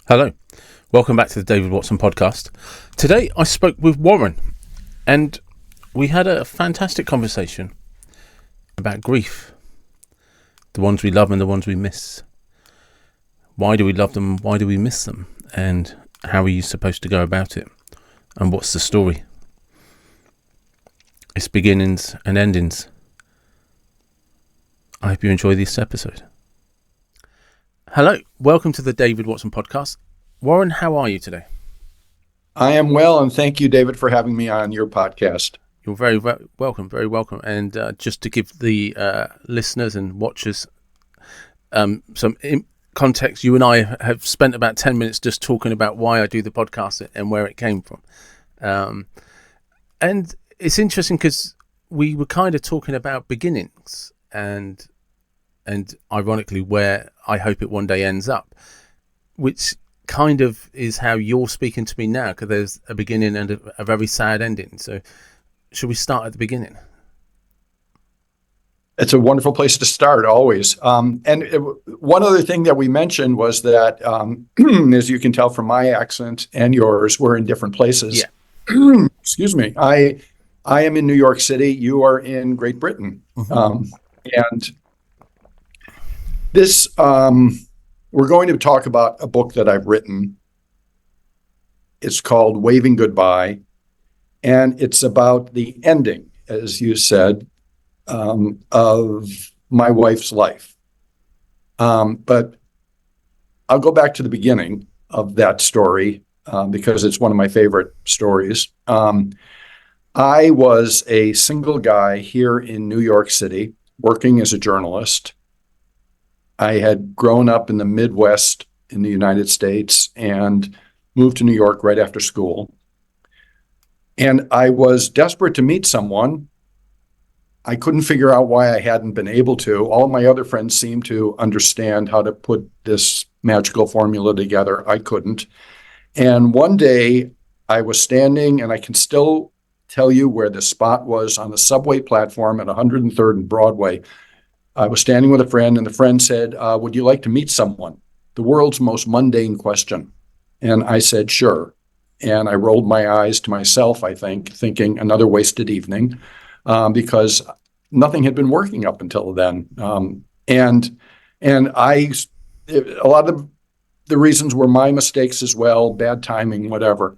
Hello, welcome back to the David Watson podcast. Today I spoke with Warren and we had a fantastic conversation about grief, the ones we love and the ones we miss. Why do we love them? Why do we miss them? And how are you supposed to go about it? And what's the story? It's beginnings and endings. I hope you enjoy this episode. Hello, welcome to the David Watson podcast. Warren, how are you today? I am well, and thank you, David, for having me on your podcast. You're very welcome, very welcome. And just to give the listeners and watchers some context, you and I have spent about 10 minutes just talking about why I do the podcast and where it came from. And it's interesting because we were kind of talking about beginnings and ironically where I hope it one day ends up, which kind of is how you're speaking to me now, because there's a beginning and a very sad ending. So should we start at the beginning? It's a wonderful place to start, always. One other thing that we mentioned was that, as you can tell from my accent and yours, we're in different places. Yeah. Excuse me. I am in New York City. You are in Great Britain. Mm-hmm. And this, we're going to talk about a book that I've written. It's called Waving Goodbye, and it's about the ending, as you said, of my wife's life. But I'll go back to the beginning of that story because it's one of my favorite stories. I was a single guy here in New York City working as a journalist. I had grown up in the Midwest in the United States and moved to New York right after school. And I was desperate to meet someone. I couldn't figure out why I hadn't been able to. All of my other friends seemed to understand how to put this magical formula together. I couldn't. And one day I was standing, and I can still tell you where the spot was, on the subway platform at 103rd and Broadway. I was standing with a friend, and the friend said, would you like to meet someone? The world's most mundane question. And I said, sure. And I rolled my eyes to myself, I think, thinking another wasted evening, because nothing had been working up until then. A lot of the reasons were my mistakes as well, bad timing, whatever.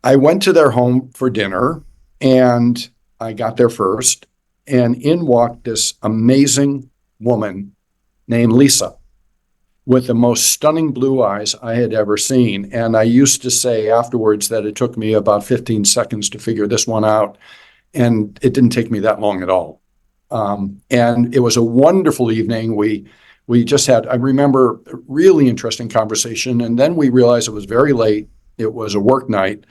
I went to their home for dinner, and I got there first. And in walked this amazing woman named Lisa with the most stunning blue eyes I had ever seen. And I used to say afterwards that it took me about 15 seconds to figure this one out. And it didn't take me that long at all. And it was a wonderful evening. We just had, I remember, a really interesting conversation. And then we realized it was very late. It was a work night.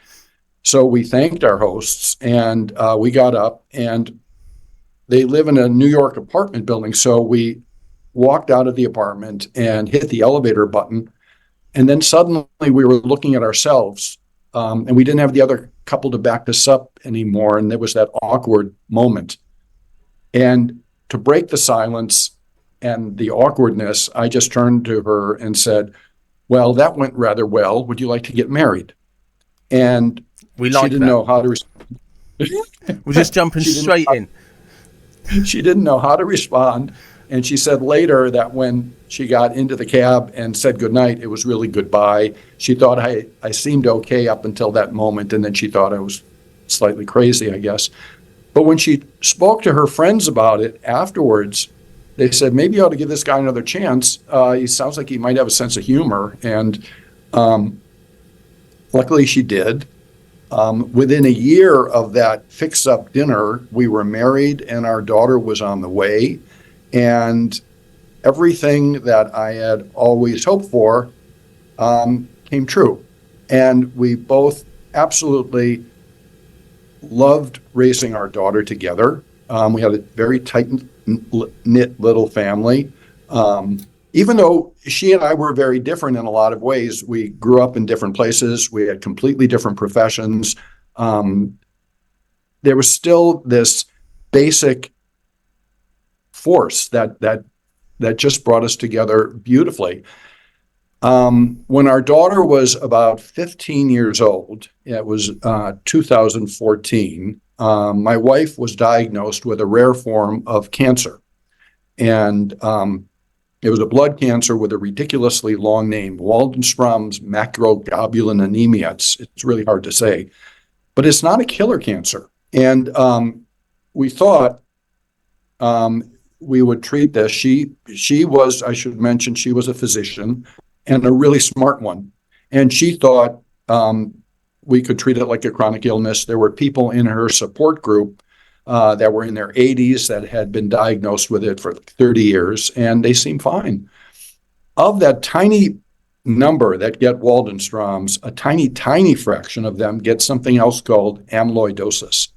So we thanked our hosts, and we got up, and they live in a New York apartment building. So we walked out of the apartment and hit the elevator button. And then suddenly we were looking at ourselves, and we didn't have the other couple to back us up anymore. And there was that awkward moment. And to break the silence and the awkwardness, I just turned to her and said, well, that went rather well. Would you like to get married? And she didn't know how to respond. We're just jumping straight in. She didn't know how to respond. And she said later that when she got into the cab and said goodnight, it was really goodbye. She thought I seemed okay up until that moment, and then she thought I was slightly crazy, I guess. But when she spoke to her friends about it afterwards, they said, maybe you ought to give this guy another chance. He sounds like he might have a sense of humor. And luckily she did. Within a year of that fix-up dinner, we were married and our daughter was on the way. And everything that I had always hoped for came true. And we both absolutely loved raising our daughter together. We had a very tight-knit little family. Even though she and I were very different in a lot of ways, we grew up in different places. We had completely different professions. There was still this basic force that just brought us together beautifully. When our daughter was about 15 years old, it was 2014, my wife was diagnosed with a rare form of cancer. And it was a blood cancer with a ridiculously long name, Waldenstrom's macroglobulinemia. It's really hard to say, but it's not a killer cancer. And we thought we would treat this. She was, I should mention, she was a physician and a really smart one. And she thought we could treat it like a chronic illness. There were people in her support group that were in their 80s that had been diagnosed with it for 30 years, and they seemed fine. Of that tiny number that get Waldenstrom's, a tiny, tiny fraction of them get something else called amyloidosis.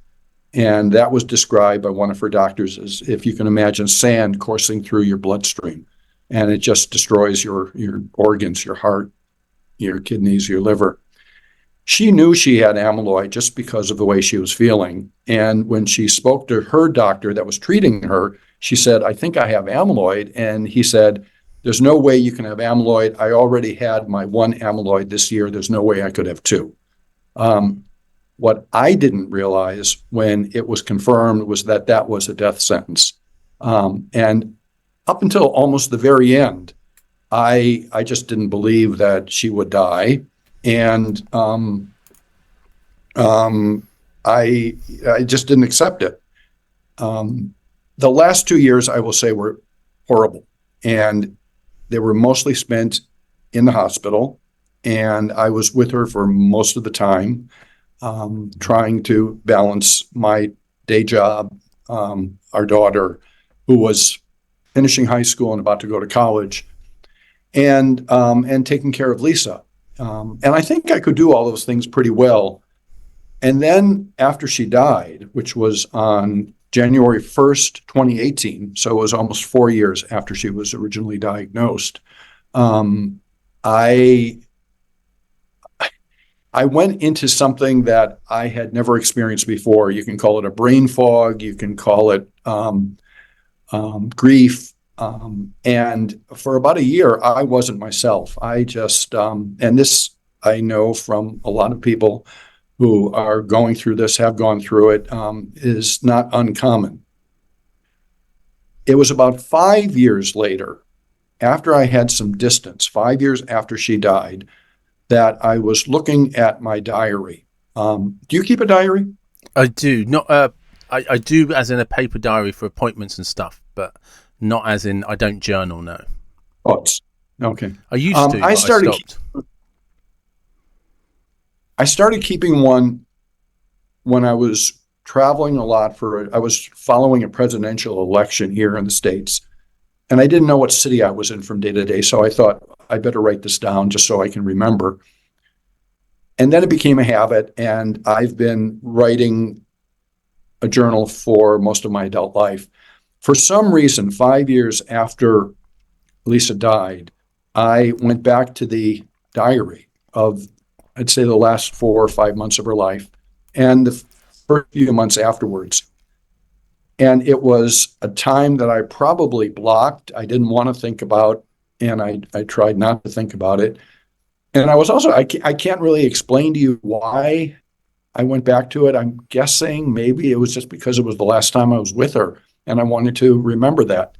And that was described by one of her doctors as, if you can imagine, sand coursing through your bloodstream. And it just destroys your organs, your heart, your kidneys, your liver. She knew she had amyloid just because of the way she was feeling. And when she spoke to her doctor that was treating her, she said, I think I have amyloid. And he said, there's no way you can have amyloid. I already had my one amyloid this year. There's no way I could have two. What I didn't realize when it was confirmed was that that was a death sentence. And up until almost the very end, I just didn't believe that she would die. And I just didn't accept it. The last 2 years, I will say, were horrible. And they were mostly spent in the hospital. And I was with her for most of the time, trying to balance my day job, our daughter, who was finishing high school and about to go to college, and taking care of Lisa. And I think I could do all those things pretty well. And then after she died, which was on January 1st, 2018, so it was almost 4 years after she was originally diagnosed, I went into something that I had never experienced before. You can call it a brain fog. You can call it grief. And for about a year, I wasn't myself. I just, and this I know from a lot of people who are going through this, have gone through it, is not uncommon. It was about 5 years later, after I had some distance, 5 years after she died, that I was looking at my diary. Do you keep a diary? I do. Not. I do, as in a paper diary for appointments and stuff, but not as in I don't journal. No. Thoughts. Okay. I used to. But I stopped. I started keeping one when I was traveling a lot I was following a presidential election here in the States. And I didn't know what city I was in from day to day. So I thought I better write this down just so I can remember. And then it became a habit. And I've been writing a journal for most of my adult life. For some reason, 5 years after Lisa died, I went back to the diary of, I'd say, the last 4 or 5 months of her life and the first few months afterwards. And it was a time that I probably blocked. I didn't want to think about, and I tried not to think about it. And I was also, I can't really explain to you why I went back to it. I'm guessing maybe it was just because it was the last time I was with her, and I wanted to remember that.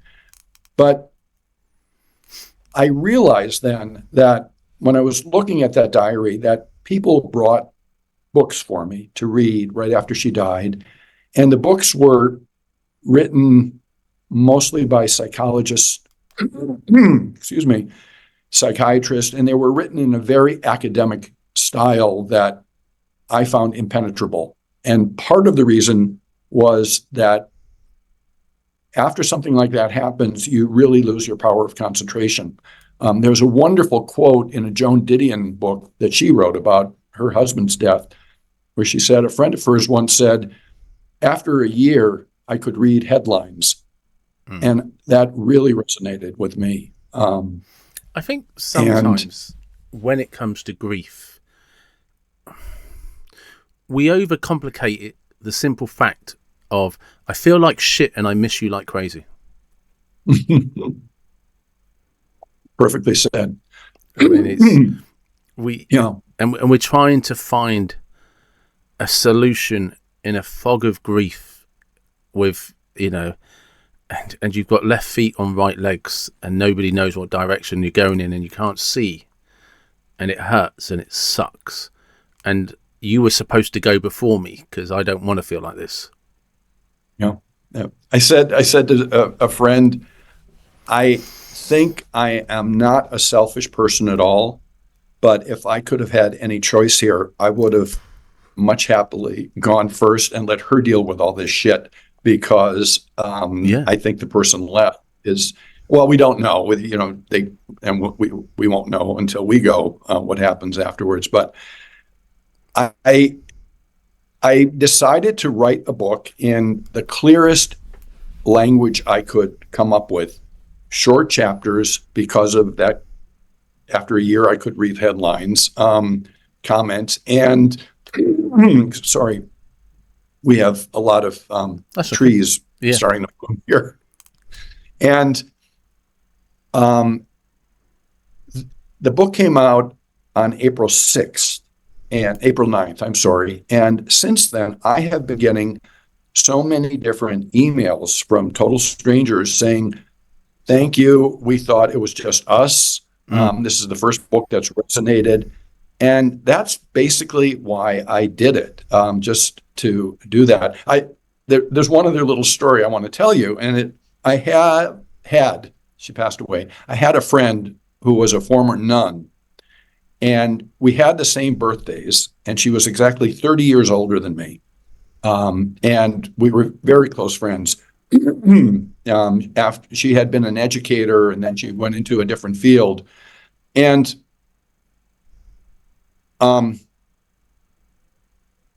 But I realized then that when I was looking at that diary, that people brought books for me to read right after she died. And the books were written mostly by psychologists, excuse me, psychiatrists, and they were written in a very academic style that I found impenetrable. And part of the reason was that after something like that happens, you really lose your power of concentration. There's a wonderful quote in a Joan Didion book that she wrote about her husband's death, where she said, a friend of hers once said, after a year, I could read headlines. And that really resonated with me. I think sometimes when it comes to grief, we overcomplicate it, the simple fact of, I feel like shit and I miss you like crazy. Perfectly said. I mean, it's we Yeah. and we're trying to find a solution in a fog of grief with, and you've got left feet on right legs and nobody knows what direction you're going in and you can't see and it hurts and it sucks. And you were supposed to go before me because I don't want to feel like this. Yeah. Yeah. I said to a friend, I think I am not a selfish person at all, but if I could have had any choice here, I would have much happily gone first and let her deal with all this shit because I think the person left is, well, we don't know. We won't know until we go what happens afterwards. But I decided to write a book in the clearest language I could come up with, short chapters, because of that. After a year, I could read headlines, comments, and sorry, we have a lot of trees starting to bloom here. And the book came out on April 6th and April 9th, I'm sorry. And since then, I have been getting so many different emails from total strangers saying, thank you. We thought it was just us. This is the first book that's resonated. And that's basically why I did it, just to do that. There's one other little story I want to tell you. And I had, she passed away, I had a friend who was a former nun. And we had the same birthdays. And she was exactly 30 years older than me. And we were very close friends. After she had been an educator and then she went into a different field. And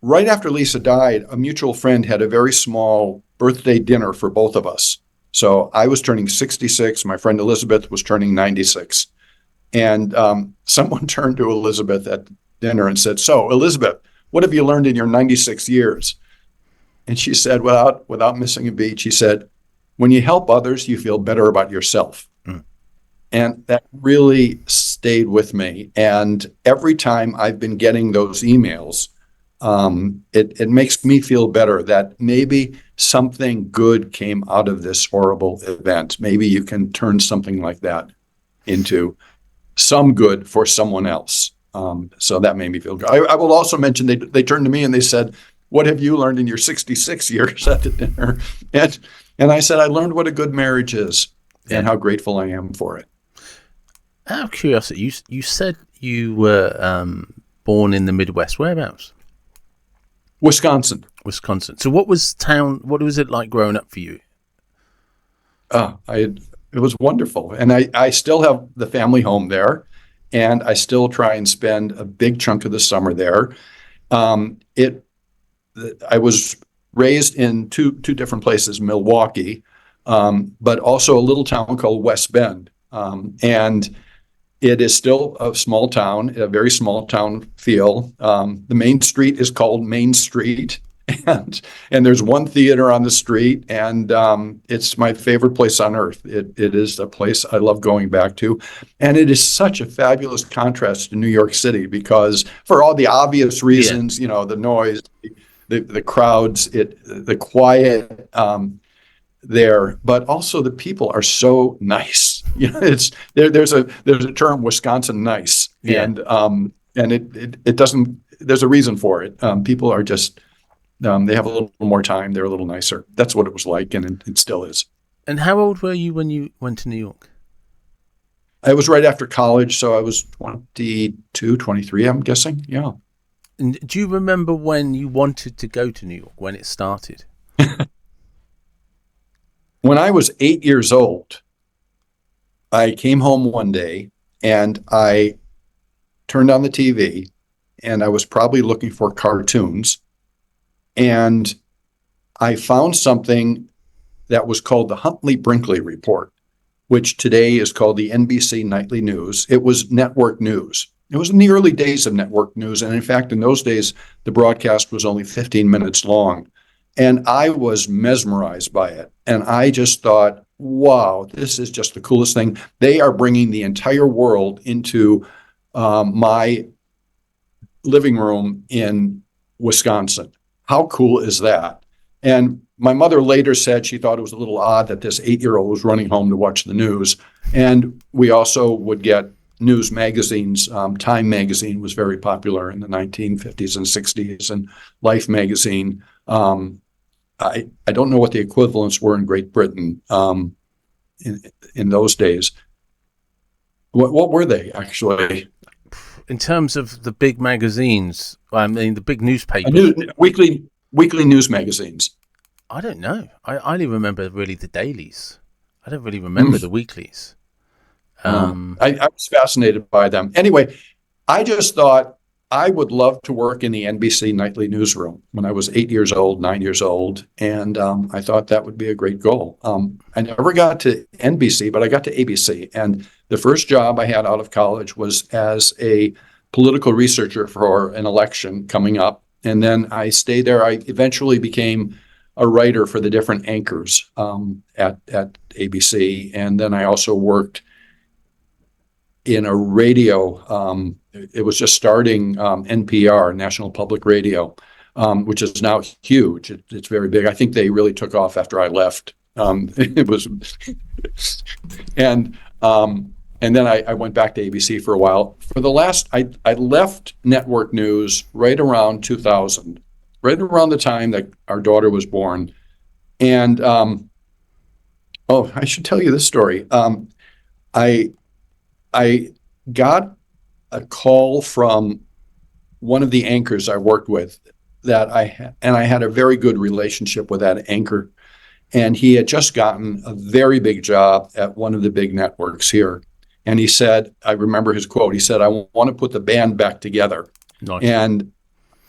right after Lisa died, a mutual friend had a very small birthday dinner for both of us. So I was turning 66. My friend Elizabeth was turning 96. And someone turned to Elizabeth at dinner and said, so, Elizabeth, what have you learned in your 96 years? And she said, without missing a beat, she said, when you help others, you feel better about yourself. And that really stayed with me. And every time I've been getting those emails, it makes me feel better that maybe something good came out of this horrible event. Maybe you can turn something like that into some good for someone else. So that made me feel good. I will also mention they turned to me and they said, what have you learned in your 66 years at the dinner? And I said, I learned what a good marriage is and how grateful I am for it. Out of curiosity, you said you were born in the Midwest. Whereabouts? Wisconsin. So what was it like growing up for you? It was wonderful. And I still have the family home there. And I still try and spend a big chunk of the summer there. I was raised in two different places, Milwaukee, but also a little town called West Bend. And it is still a small town, a very small town feel. The main street is called Main Street, and there's one theater on the street, and it's my favorite place on earth. It is a place I love going back to, and it is such a fabulous contrast to New York City because, for all the obvious reasons, the noise, the crowds, the quiet there, but also the people are so nice. There's a term, Wisconsin nice, and it doesn't. There's a reason for it. People are just they have a little more time. They're a little nicer. That's what it was like, and it still is. And how old were you when you went to New York? I was right after college, so I was 22, 23, I'm guessing. Yeah. And do you remember when you wanted to go to New York, when it started? When I was 8 years old, I came home one day and I turned on the TV and I was probably looking for cartoons. And I found something that was called the Huntley-Brinkley Report, which today is called the NBC Nightly News. It was network news. It was in the early days of network news. And in fact, in those days, the broadcast was only 15 minutes long. And I was mesmerized by it. And I just thought, wow, this is just the coolest thing. They are bringing the entire world into my living room in Wisconsin. How cool is that? And my mother later said she thought it was a little odd that this 8-year-old was running home to watch the news. And we also would get news magazines. Time magazine was very popular in the 1950s and 60s, and Life magazine. I don't know what the equivalents were in Great Britain in those days. What were they actually? In terms of the big magazines, I mean the big A newspapers. weekly news magazines. I don't know. I only remember really the dailies. I don't really remember the weeklies. I was fascinated by them. Anyway, I just thought I would love to work in the NBC nightly newsroom when I was 8 years old, 9 years old, and I thought that would be a great goal. I never got to NBC, but I got to ABC, and the first job I had out of college was as a political researcher for an election coming up, and then I stayed there. I eventually became a writer for the different anchors at ABC, and then I also worked in a radio. It was just starting NPR, National Public Radio, which is now huge. It's very big. I think they really took off after I left. It was, and then I went back to ABC for a while. For the last, I left network news right around 2000, right around the time that our daughter was born. And I should tell you this story. I got a call from one of the anchors I worked with and I had a very good relationship with that anchor. And he had just gotten a very big job at one of the big networks here. And he said, I remember his quote, he said, "I want to put the band back together." Nice. And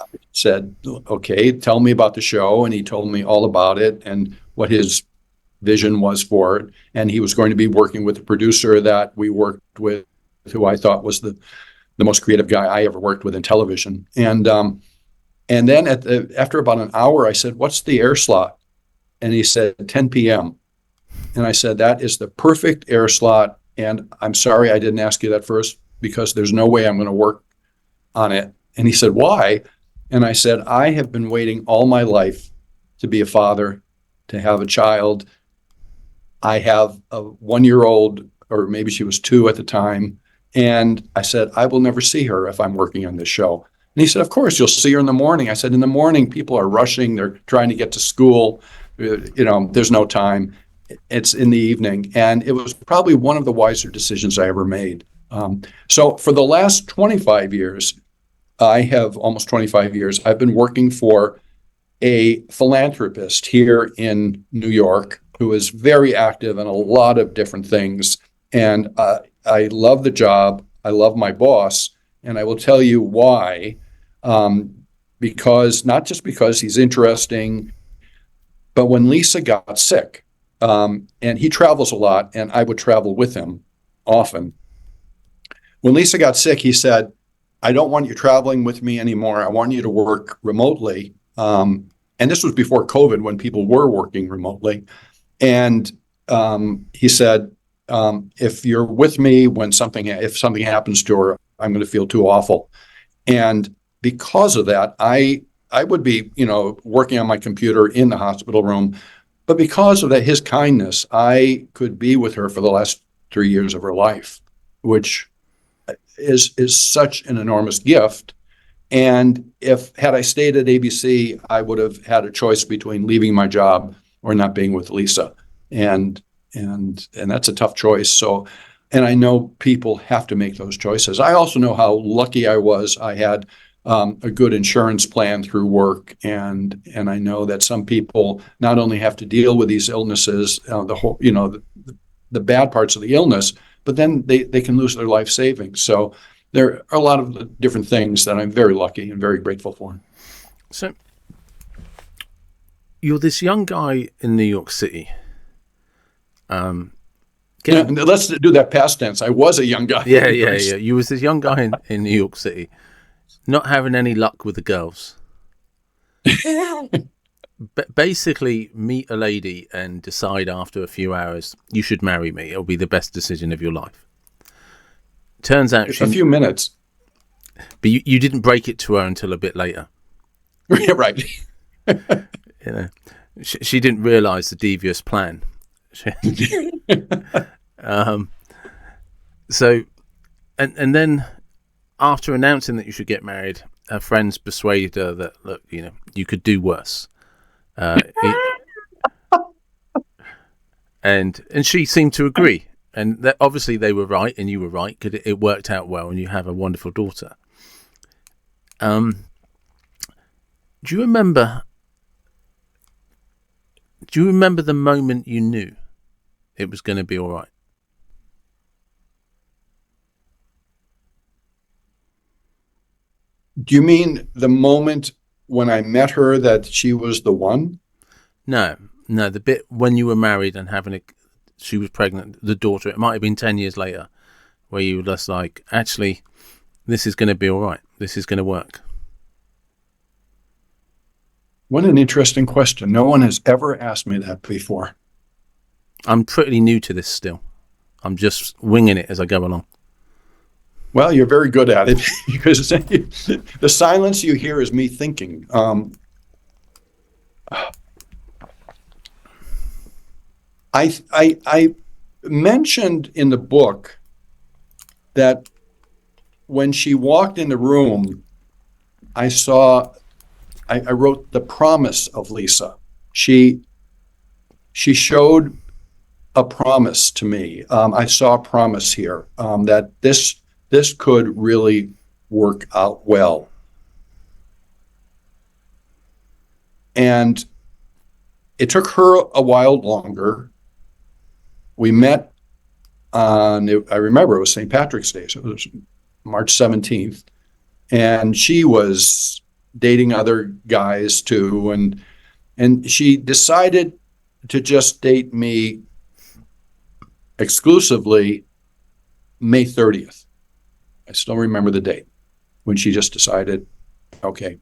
I said, "Okay, tell me about the show." And he told me all about it and what his vision was for it. And he was going to be working with the producer that we worked with, who I thought was the most creative guy I ever worked with in television. And then after about an hour, I said, "What's the air slot?" And he said, 10 p.m. And I said, "That is the perfect air slot. And I'm sorry I didn't ask you that first, because there's no way I'm going to work on it." And he said, "Why?" And I said, "I have been waiting all my life to be a father, to have a child. I have a 1-year-old, or maybe she was 2 at the time. And I said, I will never see her if I'm working on this show." And he said, "Of course, you'll see her in the morning." I said, "In the morning, people are rushing. They're trying to get to school. There's no time. It's in the evening." And it was probably one of the wiser decisions I ever made. So for the last 25 years, almost 25 years, I've been working for a philanthropist here in New York who is very active in a lot of different things. And I love the job. I love my boss. And I will tell you why. Because not just because he's interesting, but when Lisa got sick, and he travels a lot, and I would travel with him often. When Lisa got sick, he said, "I don't want you traveling with me anymore. I want you to work remotely." And this was before COVID, when people were working remotely. And he said, "If you're with me if something happens to her, I'm going to feel too awful." And because of that, I would be, working on my computer in the hospital room. But because of that, his kindness, I could be with her for the last 3 years of her life, which is such an enormous gift. And had I stayed at ABC, I would have had a choice between leaving my job or not being with Lisa. And that's a tough choice. So, and I know people have to make those choices. I also know how lucky I was. I had a good insurance plan through work, and I know that some people not only have to deal with these illnesses, the bad parts of the illness, but then they can lose their life savings. So there are a lot of different things that I'm very lucky and very grateful for. So you're this young guy in New York City. Let's do that past tense. I was a young guy. Yeah. You was this young guy in New York City, not having any luck with the girls. basically meet a lady and decide after a few hours you should marry me. It'll be the best decision of your life. Turns out A few minutes. But you didn't break it to her until a bit later. Right. You know, she didn't realise the devious plan. So, and then after announcing that you should get married, her friends persuaded her that, look, you could do worse. And she seemed to agree. And that obviously they were right, and you were right, because it worked out well, and you have a wonderful daughter. Do you remember the moment you knew it was going to be all right? Do you mean the moment when I met her that she was the one? No, the bit when you were married and she was pregnant, the daughter. It might have been 10 years later, where you were just like, actually, this is going to be all right. This is going to work. What an interesting question. No one has ever asked me that before. I'm pretty new to this still. I'm just winging it as I go along. Well, you're very good at it, because the silence you hear is me thinking. I mentioned in the book that when she walked in the room, I wrote the promise of Lisa. She showed a promise to me. I saw a promise here, that this could really work out well. And it took her a while longer. We met on, I remember it was St. Patrick's Day, so it was March 17th. And she was dating other guys too. And she decided to just date me exclusively May 30th. I still remember the date when she just decided, okay.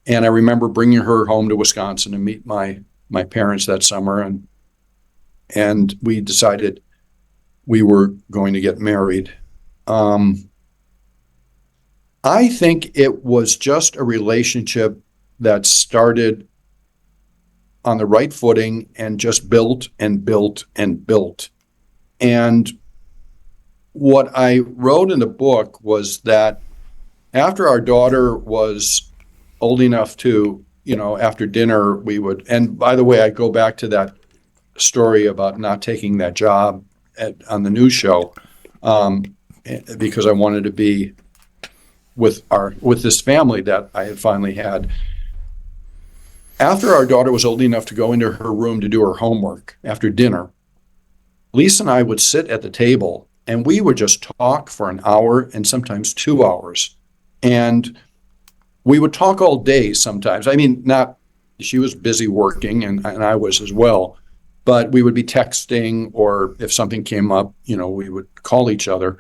And I remember bringing her home to Wisconsin to meet my parents that summer, and we decided we were going to get married. I think it was just a relationship that started on the right footing and just built and built and built. And what I wrote in the book was that after our daughter was old enough to, after dinner, we would, and by the way, I go back to that story about not taking that job on the news show, because I wanted to be with this family that I had finally had. After our daughter was old enough to go into her room to do her homework after dinner, Lisa and I would sit at the table and we would just talk for an hour and sometimes 2 hours. And we would talk all day sometimes. I mean, she was busy working and I was as well, but we would be texting, or if something came up, we would call each other.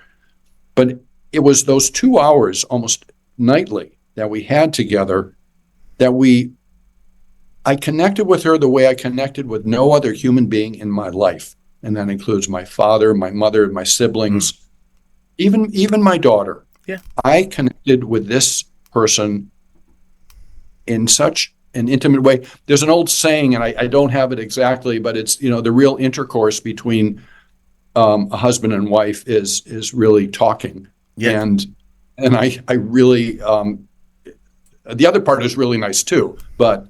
But it was those 2 hours almost nightly that we had together that I connected with her the way I connected with no other human being in my life. And that includes my father, my mother, my siblings, even my daughter. Yeah. I connected with this person in such an intimate way. There's an old saying, and I don't have it exactly, but it's, the real intercourse between a husband and wife is really talking. Yeah. And I really, the other part is really nice too, but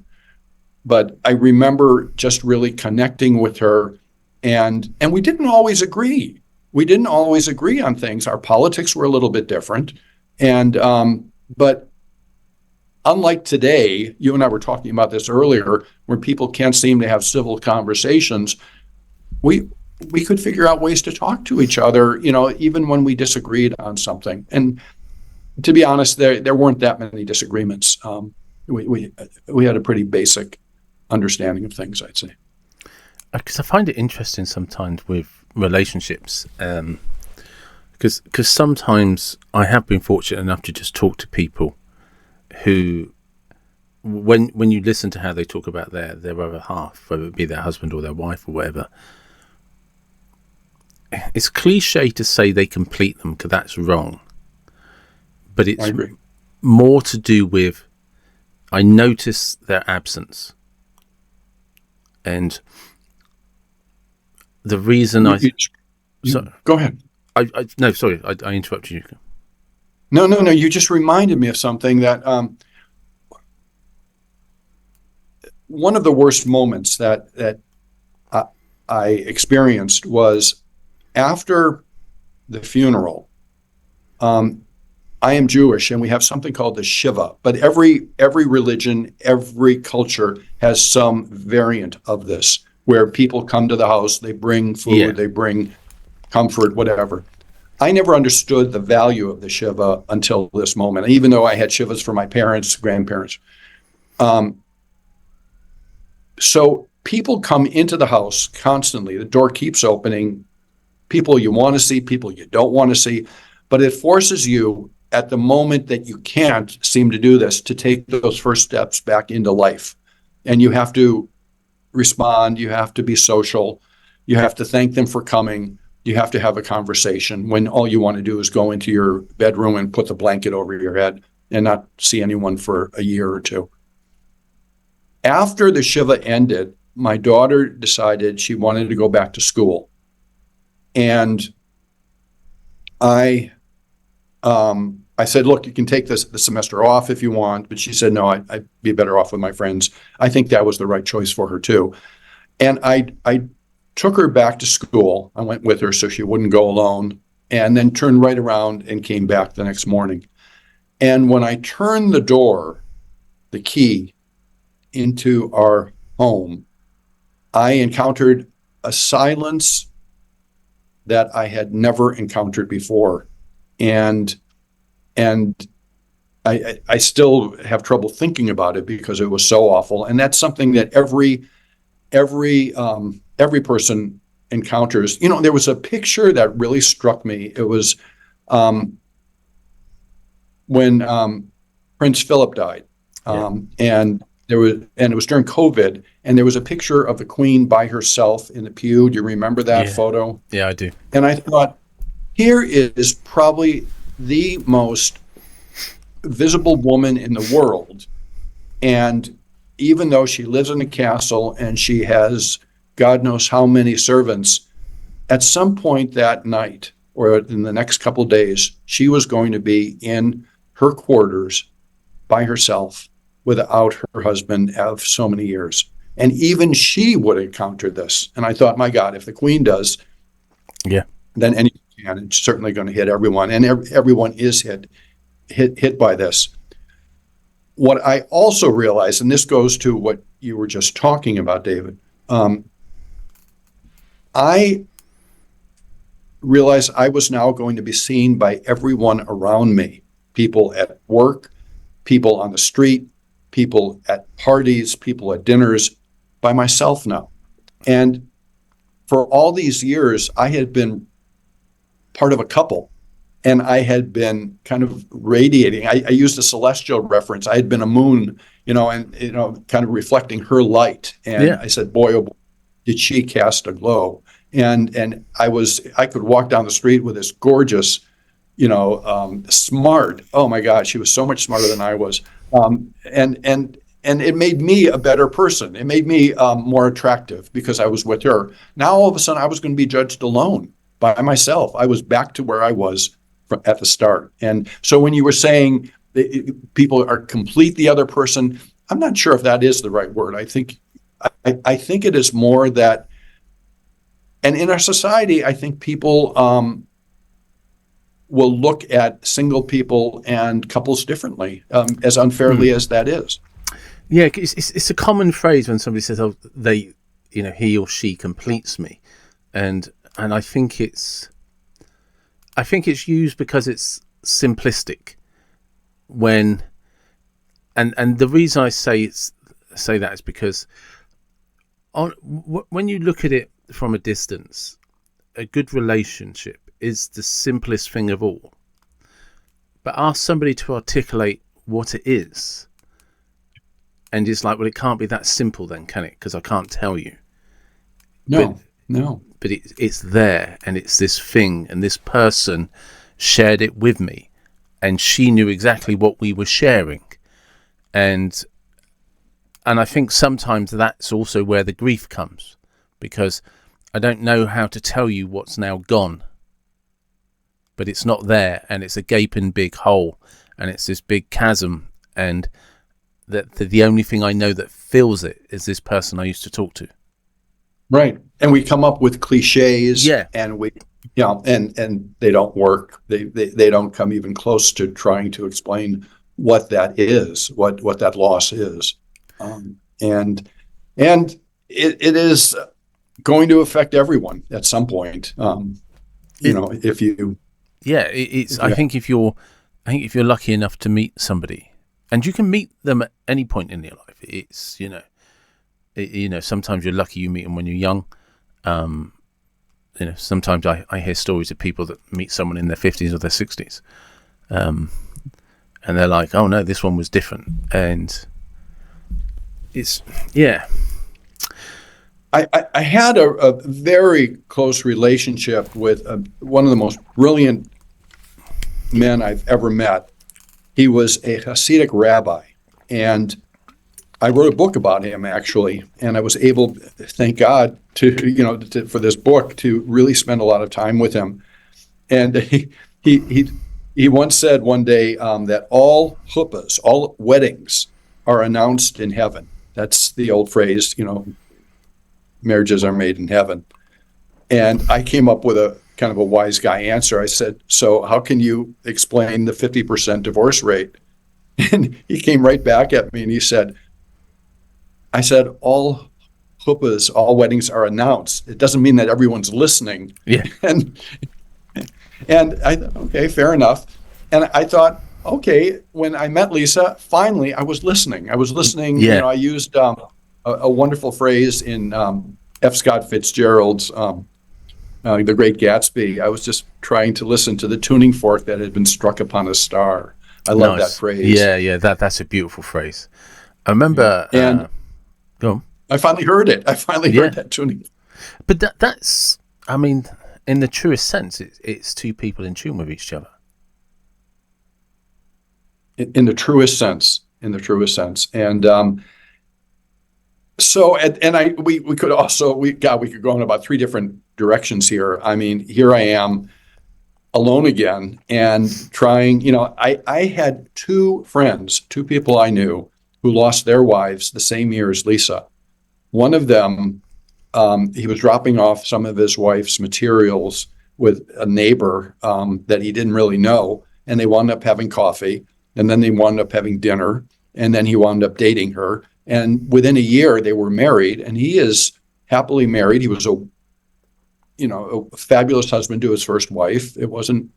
I remember just really connecting with her, and we didn't always agree. We didn't always agree on things. Our politics were a little bit different. And, but unlike today, you and I were talking about this earlier, where people can't seem to have civil conversations, we could figure out ways to talk to each other, even when we disagreed on something. And to be honest, there weren't that many disagreements. We had a pretty basic understanding of things, I'd say. Because I find it interesting sometimes with relationships, because sometimes I have been fortunate enough to just talk to people who when you listen to how they talk about their other half, whether it be their husband or their wife or whatever, it's cliche to say they complete them, because that's wrong. But it's more to do with, I notice their absence. And the reason go ahead. No, sorry, I interrupted you. No. You just reminded me of something that one of the worst moments that I experienced was after the funeral. I am Jewish, and we have something called the Shiva. But every religion, every culture has some variant of this, where people come to the house, they bring food, they bring comfort, whatever. I never understood the value of the Shiva until this moment, even though I had Shivas for my parents, grandparents. So people come into the house constantly. The door keeps opening. People you want to see, people you don't want to see. But it forces you, at the moment that you can't seem to do this, to take those first steps back into life. And you have to respond. You have to be social. You have to thank them for coming. You have to have a conversation when all you want to do is go into your bedroom and put the blanket over your head and not see anyone for a year or two. After the Shiva ended, my daughter decided she wanted to go back to school. And I said, look, you can take the semester off if you want. But she said, no, I'd be better off with my friends. I think that was the right choice for her, too. And I took her back to school. I went with her so she wouldn't go alone, and then turned right around and came back the next morning. And when I turned the key into our home, I encountered a silence that I had never encountered before. And I still have trouble thinking about it because it was so awful. And that's something that every person encounters. You know, there was a picture that really struck me. It was when Prince Philip died, and it was during COVID, and there was a picture of the Queen by herself in the pew. Do you remember that photo? Yeah, I do. And I thought, here is probably the most visible woman in the world. And even though she lives in a castle and she has God knows how many servants, at some point that night or in the next couple of days, she was going to be in her quarters by herself without her husband of so many years. And even she would encounter this. And I thought, my God, if the Queen does, then anyone can. It's certainly going to hit everyone. And everyone is hit by this. What I also realized, and this goes to what you were just talking about, David, I realized I was now going to be seen by everyone around me, people at work, people on the street, people at parties, people at dinners, by myself now. And for all these years, I had been part of a couple, and I had been kind of radiating. I used a celestial reference. I had been a moon, and kind of reflecting her light. And I said, boy, oh boy, did she cast a glow. And I could walk down the street with this gorgeous, smart. Oh my God, she was so much smarter than I was. And it made me a better person. It made me more attractive because I was with her. Now all of a sudden I was going to be judged alone by myself. I was back to where I was at the start. And so when you were saying that people are complete the other person, I'm not sure if that is the right word. I think it is more that, and in our society, I think people will look at single people and couples differently, as unfairly as that is. Yeah, it's a common phrase when somebody says, "Oh, he or she completes me," and I think it's used because it's simplistic. And the reason I say that is because when you look at it from a distance, a good relationship is the simplest thing of all. But ask somebody to articulate what it is, And it's like, well, it can't be that simple then, can it? Because I can't tell you. No. But it's there, and it's this thing, and this person shared it with me, and she knew exactly what we were sharing. And I think sometimes that's also where the grief comes, because I don't know how to tell you what's now gone, but it's not there, and it's a gaping big hole, and it's this big chasm, and that the only thing I know that fills it is this person I used to talk to. Right. And we come up with cliches, Yeah. and and they don't work. They don't come even close to trying to explain what that is, what that loss is. And it is going to affect everyone at some point. If you. Yeah, I think if you're lucky enough to meet somebody, and you can meet them at any point in your life, it's sometimes you're lucky you meet them when you're young. Sometimes I hear stories of people that meet someone in their 50s or their 60s, and they're like, oh no, this one was different. And it's, yeah. I had a very close relationship with one of the most brilliant men I've ever met. He was a Hasidic rabbi, and I wrote a book about him, actually, and I was able, thank God, for this book, to really spend a lot of time with him. And he once said one day that all chuppahs, all weddings, are announced in heaven. That's the old phrase, marriages are made in heaven. And I came up with a kind of a wise guy answer. I said, so how can you explain the 50% divorce rate? And he came right back at me and he said, all chuppahs, all weddings are announced. It doesn't mean that everyone's listening. Yeah. And I thought, okay, fair enough. And I thought, okay, when I met Lisa, finally I was listening. Yeah. I used a wonderful phrase in F. Scott Fitzgerald's The Great Gatsby. I was just trying to listen to the tuning fork that had been struck upon a star. I love that phrase. Yeah, that's a beautiful phrase. I remember... And go on. I finally heard it. I finally heard that tuning. But that's, I mean, in the truest sense, it's two people in tune with each other. In the truest sense. And we could also, we could go in about three different directions here. I mean, here I am alone again and trying, I had two people I knew who lost their wives the same year as Lisa. One of them, he was dropping off some of his wife's materials with a neighbor that he didn't really know, and they wound up having coffee, and then they wound up having dinner, and then he wound up dating her. And within a year, they were married, and he is happily married. He was a fabulous husband to his first wife. It wasn't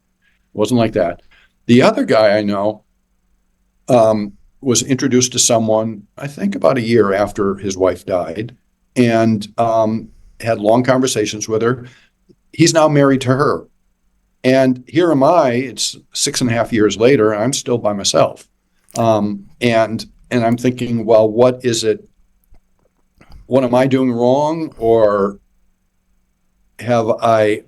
like that. The other guy I know was introduced to someone, I think about a year after his wife died, and had long conversations with her. He's now married to her. And here am I, it's 6.5 years later, and I'm still by myself. And I'm thinking, well, what is it? What am I doing wrong? Or have I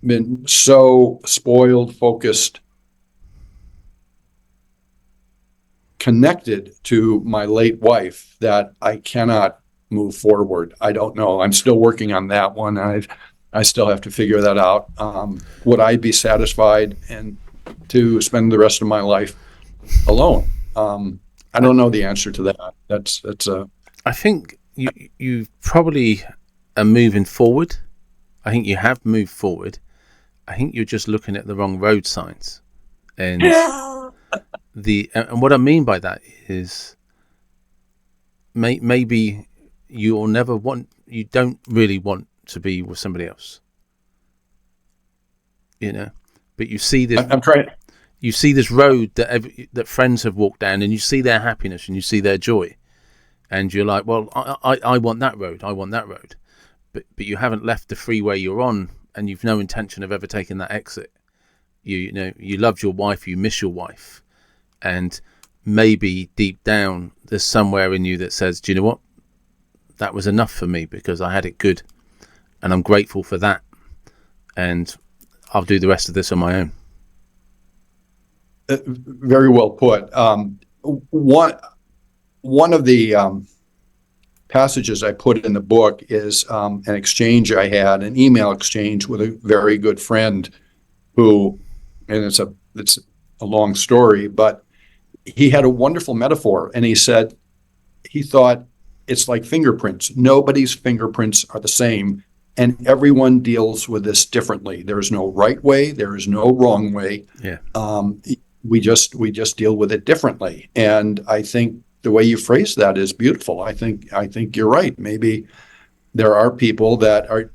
been so spoiled, focused, connected to my late wife that I cannot move forward? I don't know. I'm still working on that one. I still have to figure that out. Would I be satisfied and to spend the rest of my life alone? I don't know the answer to that. That's I think you probably are moving forward. I think you have moved forward. I think you're just looking at the wrong road signs. And and what I mean by that is maybe you don't really want to be with somebody else. But you see this. I'm trying. You see this road that friends have walked down, and you see their happiness and you see their joy, and you're like, well, I want that road. I want that road, but you haven't left the freeway you're on, and you've no intention of ever taking that exit. You loved your wife, you miss your wife, and maybe deep down there's somewhere in you that says, do you know what, that was enough for me because I had it good and I'm grateful for that, and I'll do the rest of this on my own. Very well put. One of the passages I put in the book is an exchange I had, an email exchange with a very good friend who, and it's a long story, but he had a wonderful metaphor, and he said he thought it's like fingerprints. Nobody's fingerprints are the same, and everyone deals with this differently. There is no right way. There is no wrong way. Yeah. We just deal with it differently. And I think the way you phrase that is beautiful. I think you're right. Maybe there are people that are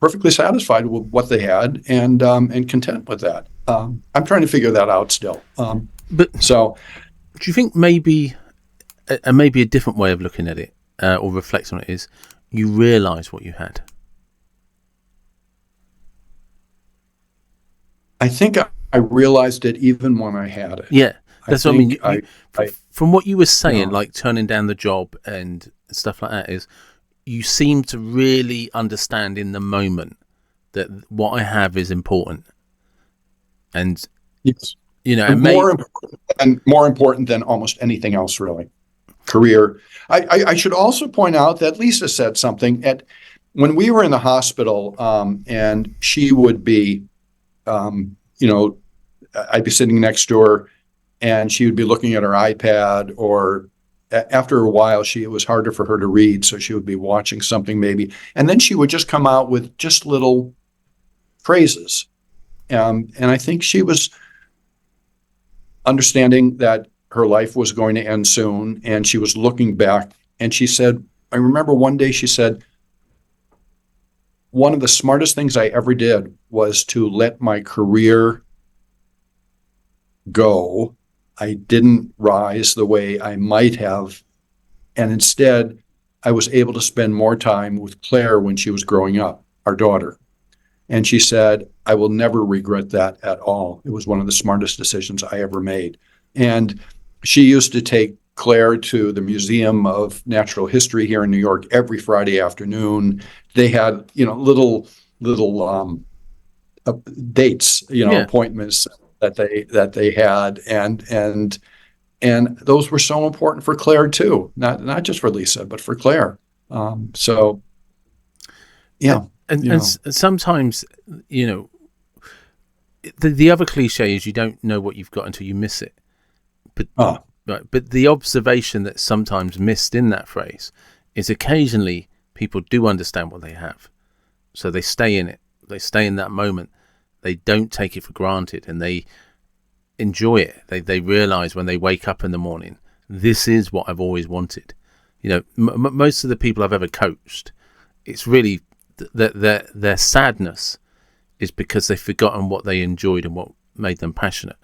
perfectly satisfied with what they had and content with that. I'm trying to figure that out still. Do you think maybe a different way of looking at it or reflecting on it is you realise what you had? I think I realized it even when I had it. Yeah, that's what I mean. From what you were saying, Yeah. like turning down the job and stuff like that, is you seem to really understand in the moment that what I have is important, and Yes. you know, And more important than almost anything else, really. Career. I should also point out that Lisa said something when we were in the hospital, and she would be, I'd be sitting next to her, and she would be looking at her iPad, or after a while, it was harder for her to read, so she would be watching something maybe, and then she would just come out with just little phrases, and I think she was understanding that her life was going to end soon, and she was looking back, and she said, I remember one day she said, one of the smartest things I ever did was to let my career go. I didn't rise the way I might have, and instead I was able to spend more time with Claire when she was growing up, our daughter. And she said, I will never regret that at all. It was one of the smartest decisions I ever made. And she used to take Claire to the Museum of Natural History here in New York every Friday afternoon. They had, little dates, appointments that they had, and those were so important for Claire too, not just for Lisa, but for Claire. And sometimes, the other cliche is you don't know what you've got until you miss it. But the observation that's sometimes missed in that phrase is occasionally people do understand what they have. So they stay in it. They stay in that moment. They don't take it for granted, and they enjoy it. They realize when they wake up in the morning, this is what I've always wanted. Most of the people I've ever coached, it's really their sadness is because they've forgotten what they enjoyed and what made them passionate.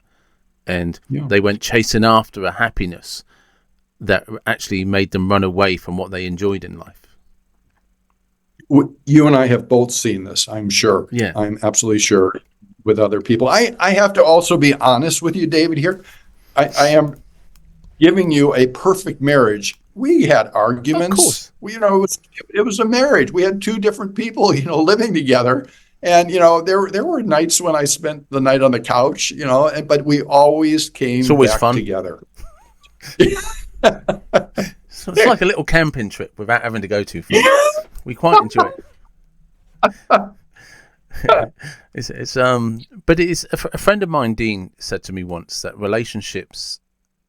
And they went chasing after a happiness that actually made them run away from what they enjoyed in life. You and I have both seen this, I'm sure. Yeah. I'm absolutely sure with other people. I have to also be honest with you, David, here. I am giving you a perfect marriage. We had arguments. It was a marriage. We had two different people, living together. And, there were nights when I spent the night on the couch, but we always came back fun. together. So it's like a little camping trip without having to go too far. We quite enjoy it. But a friend of mine, Dean, said to me once that relationships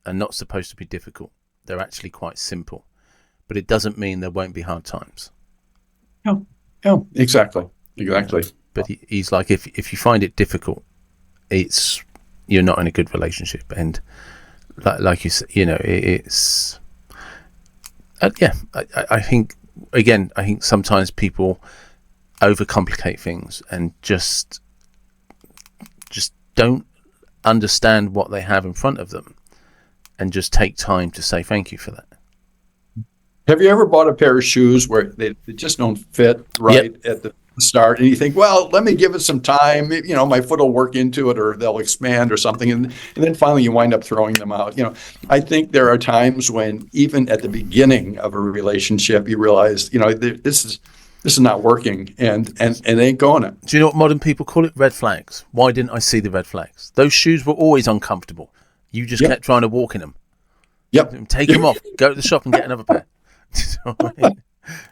are not supposed to be difficult. They're actually quite simple, but it doesn't mean there won't be hard times. Yeah, exactly. But he's like, if you find it difficult, you're not in a good relationship. And like you said, it's I think sometimes people overcomplicate things and just don't understand what they have in front of them, and just take time to say thank you for that. Have you ever bought a pair of shoes where they just don't fit right at the start, and you think, well, let me give it some time. My foot will work into it, or they'll expand, or something, and then finally you wind up throwing them out. I think there are times when even at the beginning of a relationship, you realize, this is not working, and it ain't going to. Do you know what modern people call it? Red flags. Why didn't I see the red flags? Those shoes were always uncomfortable. You just kept trying to walk in them. Yep. Take them off. Go to the shop and get another pair.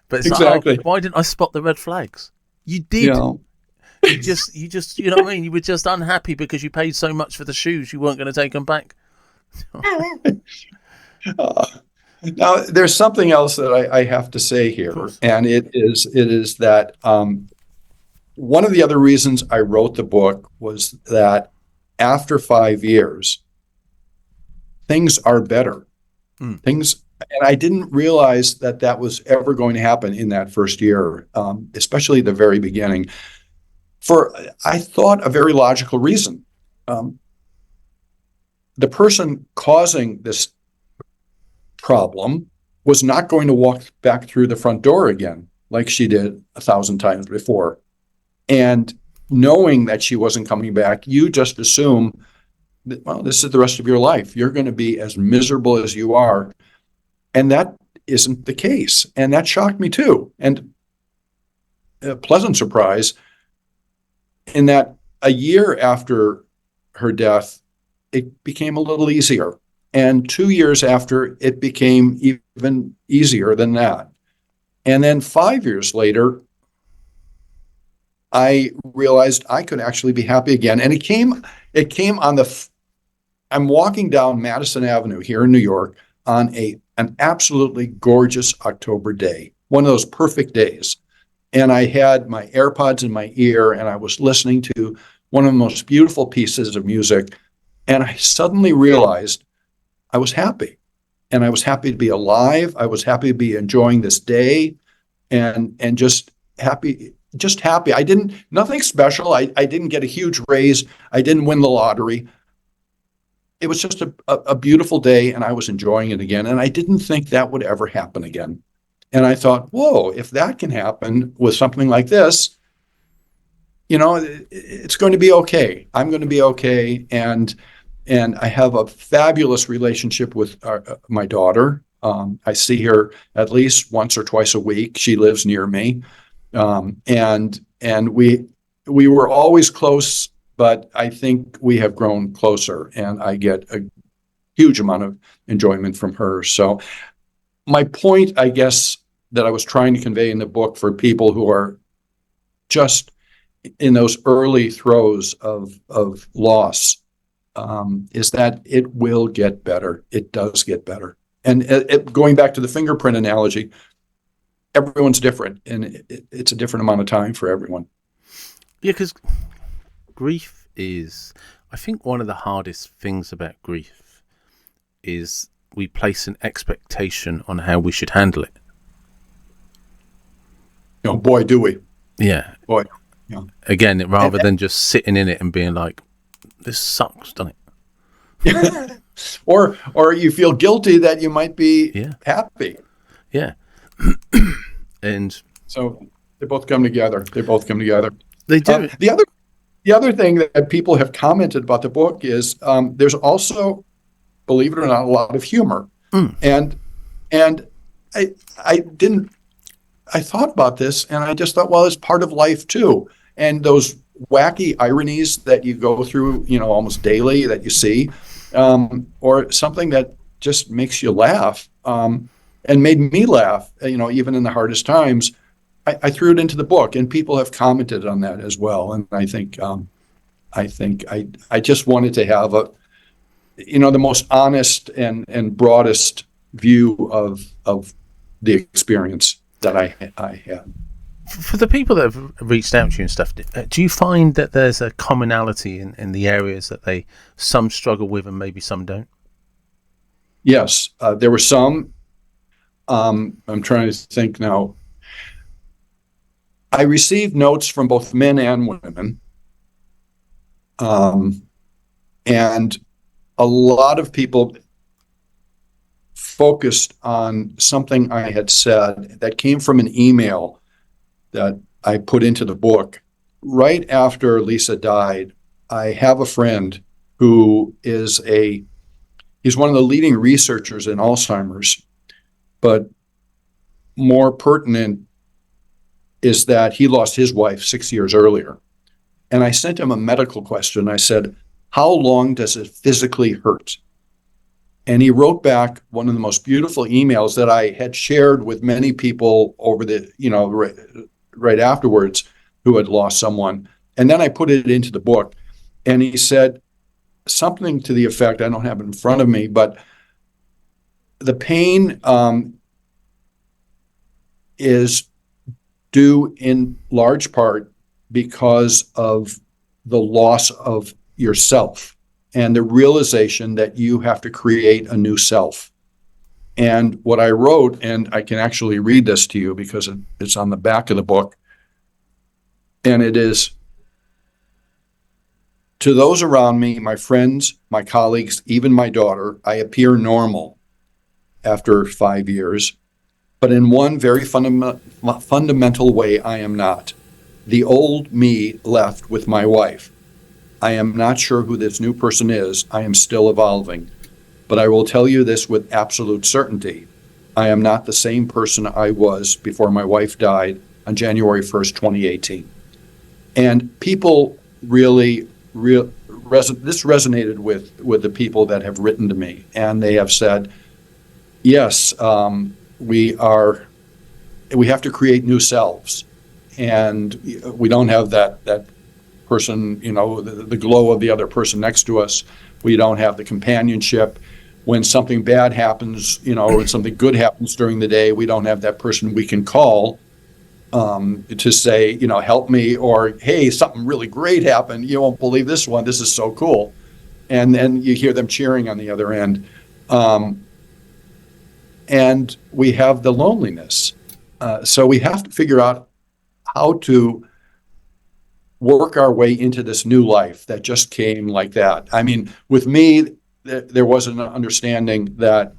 But it's exactly. like, why didn't I spot the red flags? You did. You just, you know what I mean? You were just unhappy because you paid so much for the shoes. You weren't going to take them back. Now, there's something else that I have to say here, and it is that one of the other reasons I wrote the book was that after 5 years, things are better. And I didn't realize that was ever going to happen in that first year, especially the very beginning, for, I thought, a very logical reason. The person causing this problem was not going to walk back through the front door again like she did 1,000 times before. And knowing that she wasn't coming back, you just assume that, well, this is the rest of your life. You're going to be as miserable as you are. And that isn't the case. And that shocked me too. And a pleasant surprise in that a year after her death, it became a little easier. And 2 years after, it became even easier than that. And then 5 years later, I realized I could actually be happy again. And it came on I'm walking down Madison Avenue here in New York on an absolutely gorgeous October day, one of those perfect days. And I had my AirPods in my ear, and I was listening to one of the most beautiful pieces of music. And I suddenly realized I was happy. And I was happy to be alive. I was happy to be enjoying this day, and just happy. Just happy. Nothing special. I didn't get a huge raise. I didn't win the lottery. It was just a beautiful day, and I was enjoying it again. And I didn't think that would ever happen again. And I thought, whoa, if that can happen with something like this, it's going to be okay. I'm going to be okay. And I have a fabulous relationship with my daughter. I see her at least once or twice a week. She lives near me. And we were always close, but I think we have grown closer, and I get a huge amount of enjoyment from her. So my point, I guess, that I was trying to convey in the book for people who are just in those early throes of loss, is that it will get better. It does get better. And going back to the fingerprint analogy, everyone's different, and it's a different amount of time for everyone. Yeah, because grief is, I think one of the hardest things about grief is we place an expectation on how we should handle it. Boy, do we. Yeah. Boy. Yeah. Again, rather than just sitting in it and being like, this sucks, doesn't it? Or you feel guilty that you might be happy. Yeah. And so they both come together. They do. The other thing that people have commented about the book is there's also, believe it or not, a lot of humor. And I thought about this, and I just thought, well, it's part of life too. And those wacky ironies that you go through, almost daily, that you see, or something that just makes you laugh, and made me laugh, even in the hardest times. I threw it into the book, and people have commented on that as well. And I think I just wanted to have the most honest and broadest view of the experience that I had. For the people that have reached out to you and stuff, do you find that there's a commonality in the areas that some struggle with and maybe some don't? Yes, there were some. I'm trying to think now. I received notes from both men and women. And a lot of people focused on something I had said that came from an email that I put into the book. Right after Lisa died, I have a friend who he's one of the leading researchers in Alzheimer's, but more pertinent is that he lost his wife 6 years earlier. And I sent him a medical question. I said, how long does it physically hurt? And he wrote back one of the most beautiful emails that I had shared with many people over right afterwards who had lost someone. And then I put it into the book. And he said something to the effect, I don't have it in front of me, but the pain is due in large part because of the loss of yourself and the realization that you have to create a new self. And what I wrote, and I can actually read this to you because it's on the back of the book, and it is, to those around me, my friends, my colleagues, even my daughter, I appear normal after 5 years, but in one very fundamental way, I am not. The old me left with my wife. I am not sure who this new person is. I am still evolving. But I will tell you this with absolute certainty. I am not the same person I was before my wife died on January 1st, 2018. And people this resonated with the people that have written to me. And they have said, yes, we have to create new selves. And we don't have that person, the glow of the other person next to us. We don't have the companionship. When something bad happens, or something good happens during the day, we don't have that person we can call to say, help me, or, hey, something really great happened. You won't believe this one. This is so cool. And then you hear them cheering on the other end. And we have the loneliness. So we have to figure out how to work our way into this new life that just came like that. I mean, with me, there was an understanding that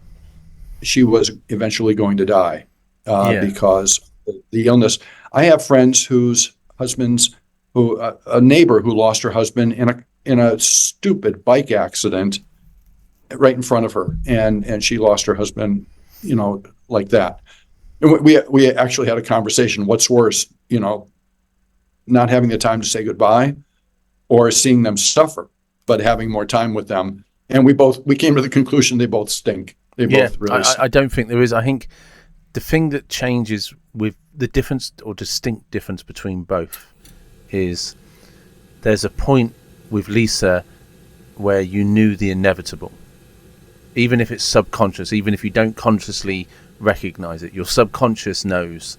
she was eventually going to die because of the illness. I have friends whose husbands, a neighbor who lost her husband in a stupid bike accident right in front of her, and she lost her husband, like that. And we actually had a conversation. What's worse, not having the time to say goodbye, or seeing them suffer, but having more time with them? And we came to the conclusion they both stink. They both really stink. I don't think there is. I think the thing that changes with the difference or distinct difference between both is there's a point with Lisa where you knew the inevitable. Even if it's subconscious, even if you don't consciously recognize it, your subconscious knows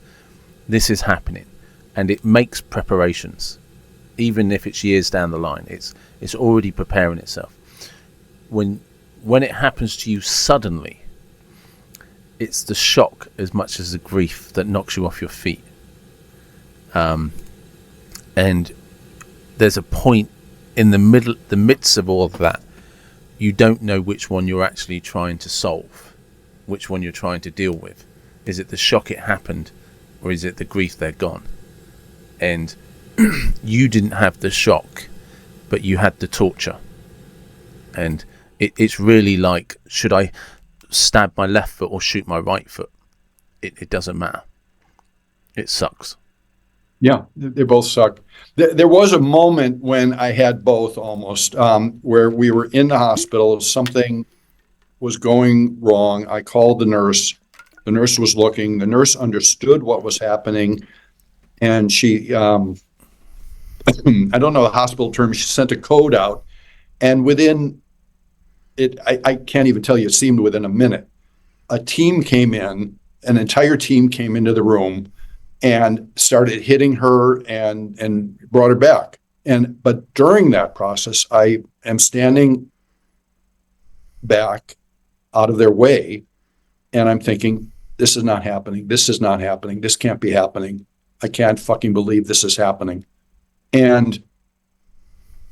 this is happening, and it makes preparations. Even if it's years down the line, it's already preparing itself. When it happens to you suddenly, it's the shock as much as the grief that knocks you off your feet. And there's a point in the midst of all of that, you don't know which one you're actually trying to solve, which one you're trying to deal with. Is it the shock it happened, or is it the grief they're gone? And you didn't have the shock, but you had the torture. And it's really like, should I stab my left foot or shoot my right foot? It doesn't matter. It sucks. Yeah, they both suck. There was a moment when I had both almost, where we were in the hospital. Something was going wrong. I called the nurse. The nurse was looking. The nurse understood what was happening. And she, I don't know the hospital term, she sent a code out. And within it, I can't even tell you, it seemed within a minute, a team came in, an entire team came into the room and started hitting her and brought her back. But during that process, I am standing back out of their way, and I'm thinking, this is not happening. This is not happening. This can't be happening. I can't fucking believe this is happening. And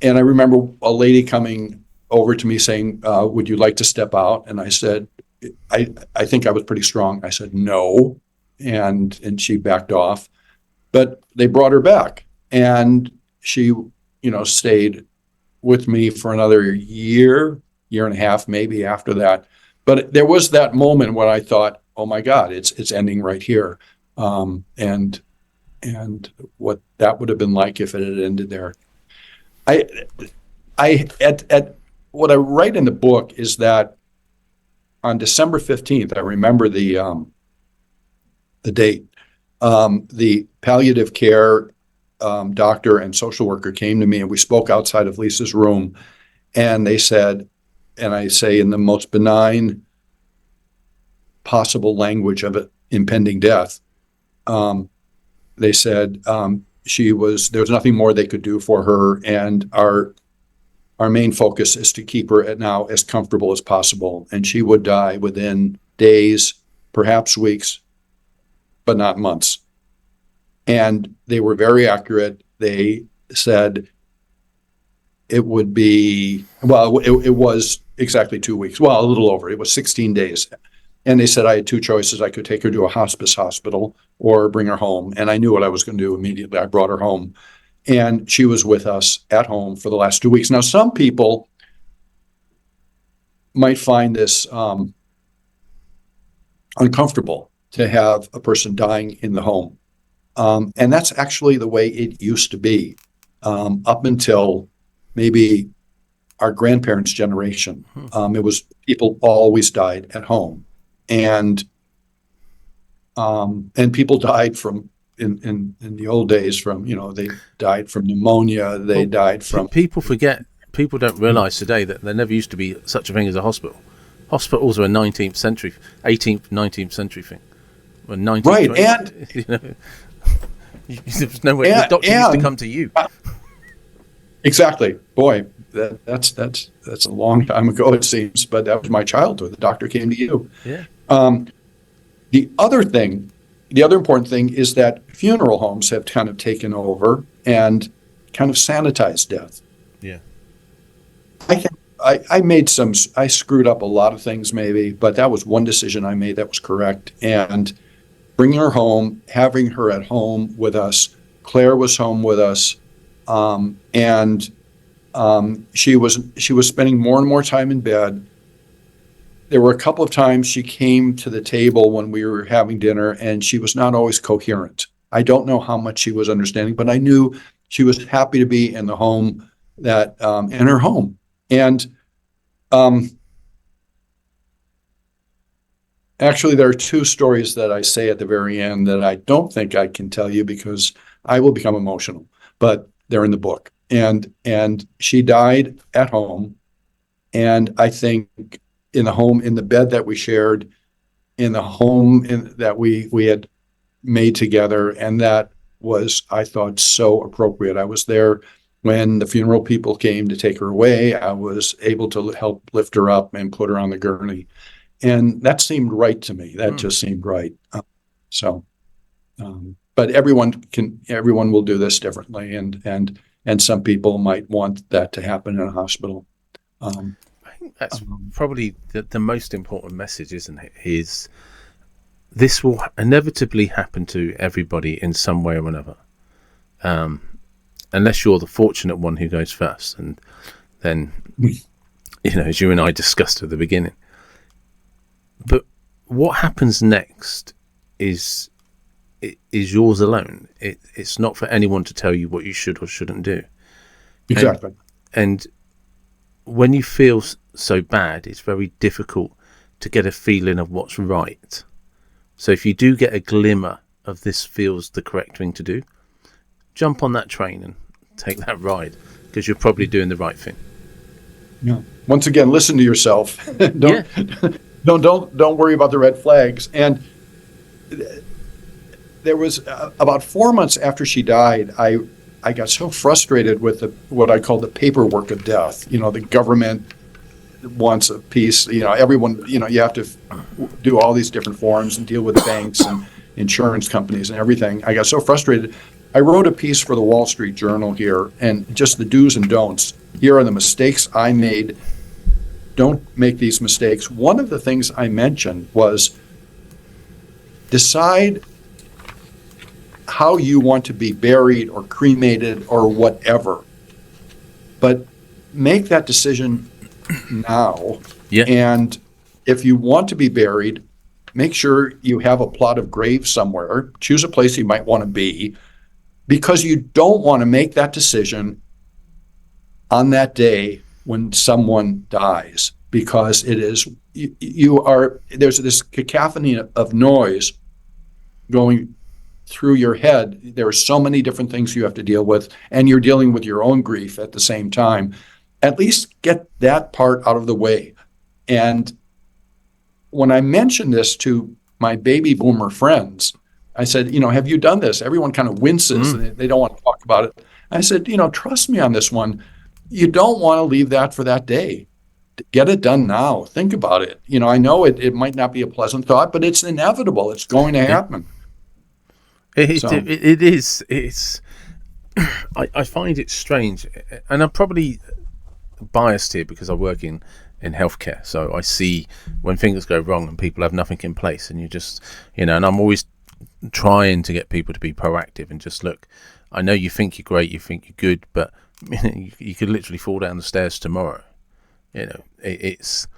I remember a lady coming over to me saying, would you like to step out? And I said, I think I was pretty strong. I said, no. And she backed off. But they brought her back, and she, stayed with me for another year and a half, maybe after that. But there was that moment when I thought, oh my God, it's ending right here. And what that would have been like if it had ended there. At what I write in the book is that on December 15th, I remember the date. The palliative care doctor and social worker came to me, and we spoke outside of Lisa's room, and they said, and I say in the most benign possible language of it, impending death, they said there was nothing more they could do for her, and our main focus is to keep her now as comfortable as possible, and she would die within days, perhaps weeks, but not months. And they were very accurate. They said it would be, it was exactly 2 weeks. Well, a little over. It was 16 days. And they said I had two choices. I could take her to a hospice hospital or bring her home. And I knew what I was going to do immediately. I brought her home. And she was with us at home for the last 2 weeks. Now, some people might find this uncomfortable to have a person dying in the home. And that's actually the way it used to be up until maybe our grandparents' generation. It was people always died at home. And people died from in the old days from, they died from pneumonia. They died from. People forget. People don't realize today that there never used to be such a thing as a hospital. Hospitals are a 19th century, 18th, 19th century thing. Well, 19th, right, 20th, and there was no way the doctor used to come to you. Exactly, boy. That's a long time ago, it seems, but that was my childhood. The doctor came to you. Yeah. The other important thing is that funeral homes have kind of taken over and kind of sanitized death. Yeah. I screwed up a lot of things maybe, but that was one decision I made that was correct. And bringing her home, having her at home with us. Claire was home with us, and she was spending more and more time in bed. There were a couple of times she came to the table when we were having dinner, and she was not always coherent. I don't know how much she was understanding, but I knew she was happy to be in the home in her home. And actually, there are two stories that I say at the very end that I don't think I can tell you because I will become emotional, but they're in the book. And she died at home, and I think in the home, in the bed that we shared, in the home that we had made together, and that was, I thought, so appropriate. I was there when the funeral people came to take her away. I was able to help lift her up and put her on the gurney. And that seemed right to me. That just seemed right. But everyone will do this differently, and some people might want that to happen in a hospital. I think that's probably the most important message, isn't it? Is this will inevitably happen to everybody in some way or another, unless you're the fortunate one who goes first, and then as you and I discussed at the beginning. But what happens next is yours alone. It's not for anyone to tell you what you should or shouldn't do. Exactly. And when you feel so bad, it's very difficult to get a feeling of what's right. So if you do get a glimmer of this feels the correct thing to do, jump on that train and take that ride, because you're probably doing the right thing. Yeah. Once again, listen to yourself. Don't worry about the red flags. And there was about 4 months after she died, I got so frustrated with what I call the paperwork of death. The government wants a piece. Everyone. You have to do all these different forms and deal with banks and insurance companies and everything. I got so frustrated. I wrote a piece for the Wall Street Journal here, and just the do's and don'ts. Here are the mistakes I made. Don't make these mistakes. One of the things I mentioned was decide how you want to be buried or cremated or whatever. But make that decision now. Yeah. And if you want to be buried, make sure you have a plot of grave somewhere. Choose a place you might want to be, because you don't want to make that decision on that day when someone dies, because it is, there's this cacophony of noise going through your head. There are so many different things you have to deal with, and you're dealing with your own grief at the same time. At least get that part out of the way. And when I mentioned this to my baby boomer friends, I said, have you done this? Everyone kind of winces and they don't want to talk about it. I said, trust me on this one. You don't want to leave that for that day. Get it done now. Think about it. I know it might not be a pleasant thought, but it's inevitable. It's going to happen. It is. It's. I find it strange, and I'm probably biased here because I work in healthcare, so I see when things go wrong and people have nothing in place, and you just, and I'm always trying to get people to be proactive and just look. I know you think you're great, you think you're good, but you could literally fall down the stairs tomorrow. It's,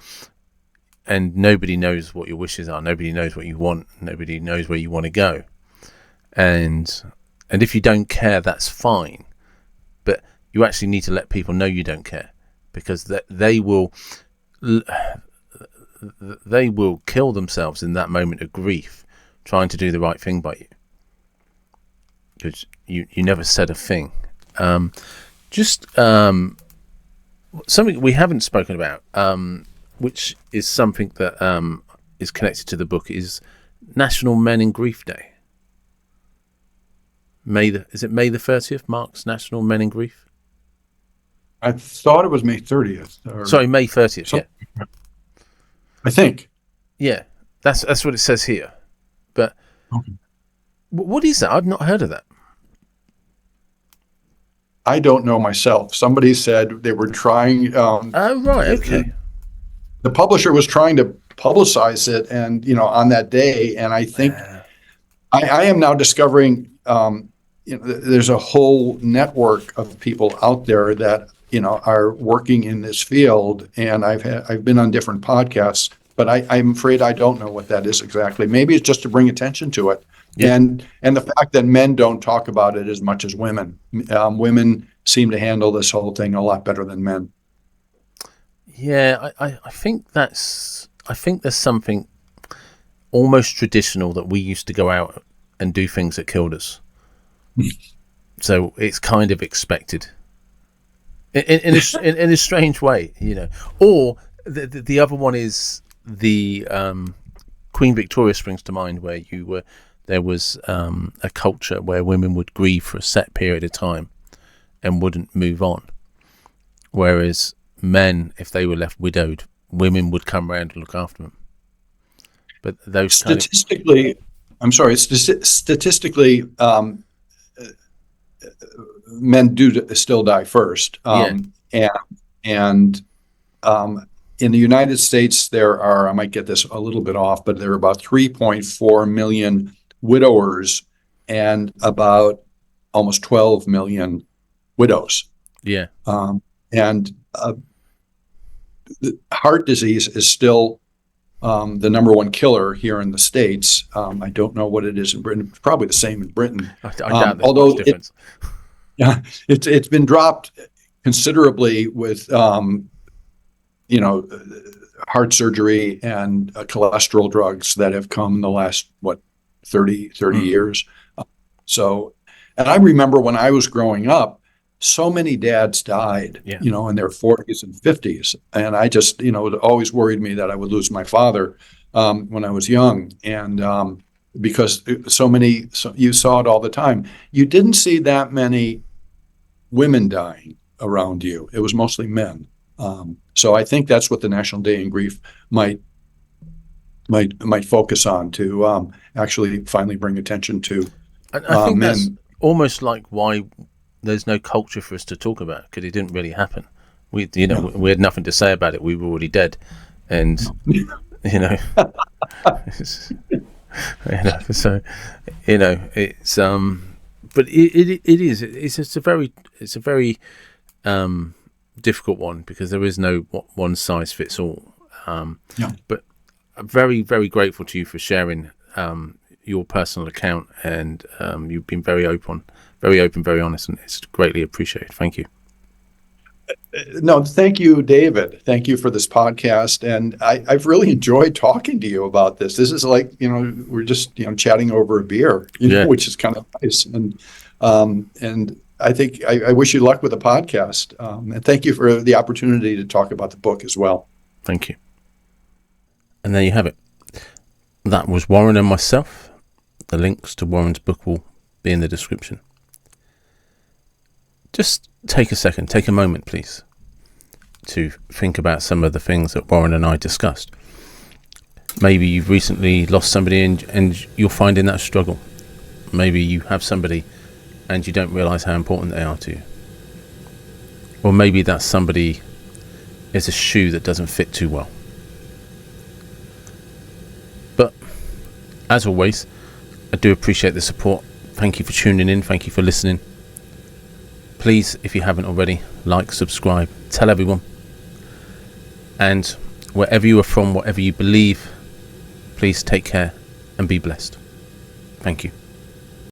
and nobody knows what your wishes are. Nobody knows what you want. Nobody knows where you want to go. And if you don't care, that's fine. But you actually need to let people know you don't care, because they will kill themselves in that moment of grief trying to do the right thing by you, because you never said a thing. Something we haven't spoken about, which is something that is connected to the book, is National Men in Grief Day. Is it May the 30th marks National Men in Grief? I thought it was May 30th. Sorry, May 30th, yeah. I think. Yeah, that's what it says here. But okay. What is that? I've not heard of that. I don't know myself. Somebody said they were trying. Oh, right, okay. The publisher was trying to publicize it, and on that day. And I think I am now discovering, there's a whole network of people out there that are working in this field, and I've been on different podcasts, but I'm afraid I don't know what that is exactly. Maybe it's just to bring attention to it. Yeah. And the fact that men don't talk about it as much as women. Women seem to handle this whole thing a lot better than men. Yeah, I think there's something almost traditional that we used to go out and do things that killed us. So it's kind of expected in a strange way, Or the other one is the Queen Victoria springs to mind, where there was a culture where women would grieve for a set period of time and wouldn't move on, whereas men, if they were left widowed, women would come around and look after them. But those statistically, men do still die first. And in the United States, there are, I might get this a little bit off, but there are about 3.4 million widowers and about almost 12 million widows. Yeah. Heart disease is still the number one killer here in the States. I don't know what it is in Britain. It's probably the same in Britain. I doubt there's although much difference. It's been dropped considerably with heart surgery and cholesterol drugs that have come in the last 30 years. And I remember when I was growing up, so many dads died, in their 40s and 50s. And I just, it always worried me that I would lose my father when I was young. And because you saw it all the time. You didn't see that many women dying around you. It was mostly men. So I think that's what the National Day in Grief might focus on, to actually finally bring attention to I think men. That's almost like why there's no culture for us to talk about, because it didn't really happen. We had nothing to say about it. We were already dead, and So, it's but it's just a very difficult one, because there is no one size fits all. But I'm very, very grateful to you for sharing your personal account, and you've been very open, very honest, and it's greatly appreciated. Thank you. No, thank you, David. Thank you for this podcast. And I've really enjoyed talking to you about this. This is like, we're just, chatting over a beer, which is kind of nice. And I think I wish you luck with the podcast. And thank you for the opportunity to talk about the book as well. Thank you. And there you have it. That was Warren and myself. The links to Warren's book will be in the description. Just take a moment, please, to think about some of the things that Warren and I discussed. Maybe you've recently lost somebody and you're finding that struggle. Maybe you have somebody and you don't realise how important they are to you. Or maybe that somebody is a shoe that doesn't fit too well. But as always, I do appreciate the support. Thank you for tuning in. Thank you for listening. Please, if you haven't already, like, subscribe, tell everyone. And wherever you are from, whatever you believe, please take care and be blessed. Thank you.